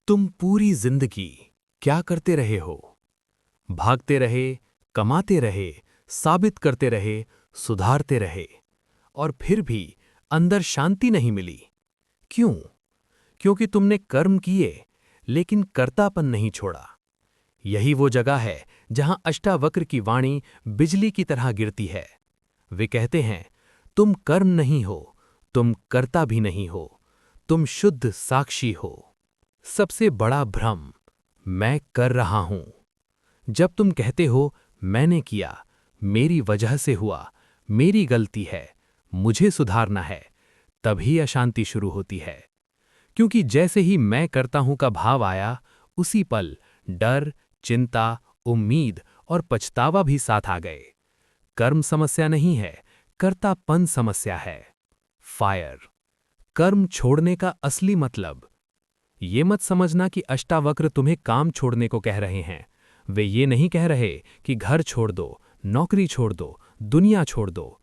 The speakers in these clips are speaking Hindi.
तुम पूरी जिंदगी क्या करते रहे हो? भागते रहे, कमाते रहे, साबित करते रहे, सुधारते रहे, और फिर भी अंदर शांति नहीं मिली। क्यों? क्योंकि तुमने कर्म किए, लेकिन कर्तापन नहीं छोड़ा। यही वो जगह है जहां अष्टावक्र की वाणी बिजली की तरह गिरती है। वे कहते हैं, तुम कर्म नहीं हो, तुम कर्ता भी नहीं हो, तुम शुद्ध साक्षी हो। सबसे बड़ा भ्रम, मैं कर रहा हूं। जब तुम कहते हो, मैंने किया, मेरी वजह से हुआ, मेरी गलती है, मुझे सुधारना है, तभी अशांति शुरू होती है। क्योंकि जैसे ही मैं करता हूं का भाव आया, उसी पल डर, चिंता, उम्मीद और पछतावा भी साथ आ गए। कर्म समस्या नहीं है, कर्तापन समस्या है। फायर। कर्म छोड़ने का असली मतलब। ये मत समझना कि अष्टावक्र तुम्हें काम छोड़ने को कह रहे हैं। वे ये नहीं कह रहे कि घर छोड़ दो, नौकरी छोड़ दो, दुनिया छोड़ दो।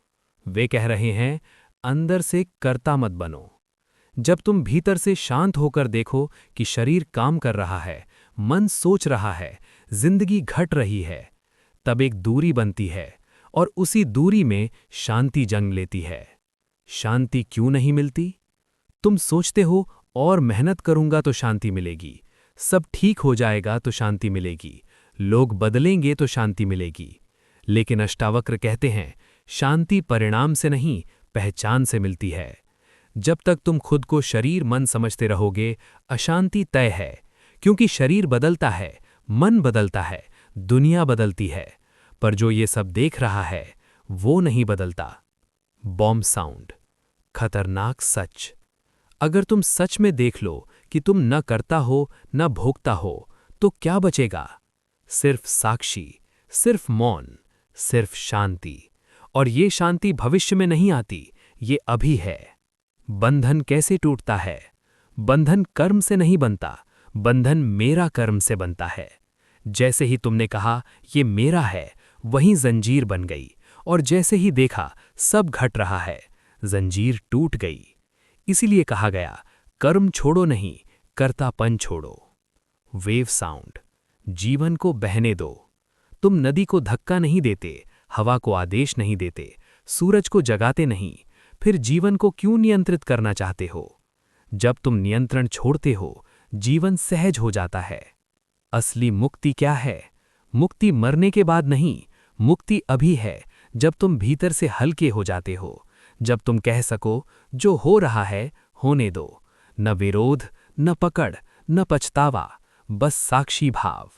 वे कह रहे हैं, अंदर से कर्ता मत बनो। जब तुम भीतर से शांत होकर देखो कि शरीर काम कर रहा है, मन सोच रहा है, जिंदगी घट रही है, तब एक दूरी बनती है, और उसी दूरी में शांति जंग लेती है। शांति क्यों नहीं मिलती? तुम सोचते हो, और मेहनत करूंगा तो शांति मिलेगी, सब ठीक हो जाएगा तो शांति मिलेगी, लोग बदलेंगे तो शांति मिलेगी। लेकिन अष्टावक्र कहते हैं, शांति परिणाम से नहीं, पहचान से मिलती है। जब तक तुम खुद को शरीर मन समझते रहोगे, अशांति तय है। क्योंकि शरीर बदलता है, मन बदलता है, दुनिया बदलती है, पर जो ये सब देख रहा है, वो नहीं बदलता। Bomb sound. खतरनाक सच। अगर तुम सच में देख लो कि तुम न करता हो, न भोगता हो, तो क्या बचेगा? सिर्फ साक्षी, सिर्फ मौन, सिर्फ शांति। और ये शांति भविष्य में नहीं आती, ये अभी है। बंधन कैसे टूटता है? बंधन कर्म से नहीं बनता, बंधन मेरा कर्म से बनता है। जैसे ही तुमने कहा, ये मेरा है, वहीं जंजीर बन गई, और जैसे ही देखा सब घट रहा है, जंजीर टूट गई। इसीलिए कहा गया, कर्म छोड़ो नहीं, कर्तापन छोड़ो। Wave sound. जीवन को बहने दो। तुम नदी को धक्का नहीं देते, हवा को आदेश नहीं देते, सूरज को जगाते नहीं, फिर जीवन को क्यों नियंत्रित करना चाहते हो? जब तुम नियंत्रण छोड़ते हो, जीवन सहज हो जाता है। असली मुक्ति क्या है? मुक्ति मरने के बाद नहीं, मुक्ति अभी है, जब तुम भीतर से हल्के हो जाते हो, जब तुम कह सको, जो हो रहा है होने दो। न विरोध, न पकड़, न पछतावा, बस साक्षी भाव।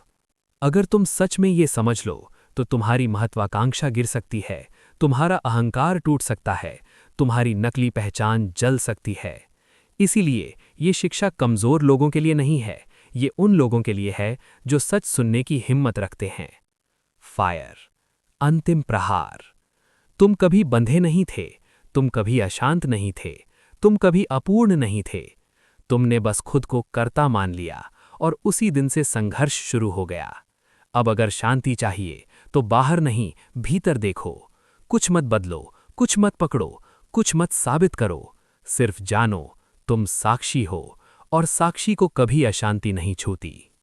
अगर तुम सच में ये समझ लो, तो तुम्हारी महत्वाकांक्षा गिर सकती है, तुम्हारा अहंकार टूट सकता है, तुम्हारी नकली पहचान जल सकती है। इसीलिए ये शिक्षा कमजोर लोगों के लिए नहीं है, ये उन लोगों के लिए है जो सच सुनने की हिम्मत रखते हैं। फायर। अंतिम प्रहार। तुम कभी बंधे नहीं थे, तुम कभी अशांत नहीं थे, तुम कभी अपूर्ण नहीं थे। तुमने बस खुद को कर्ता मान लिया, और उसी दिन से संघर्ष शुरू हो गया। अब अगर शांति चाहिए, तो बाहर नहीं, भीतर देखो। कुछ मत बदलो, कुछ मत पकड़ो, कुछ मत साबित करो। सिर्फ जानो, तुम साक्षी हो, और साक्षी को कभी अशांति नहीं छूती।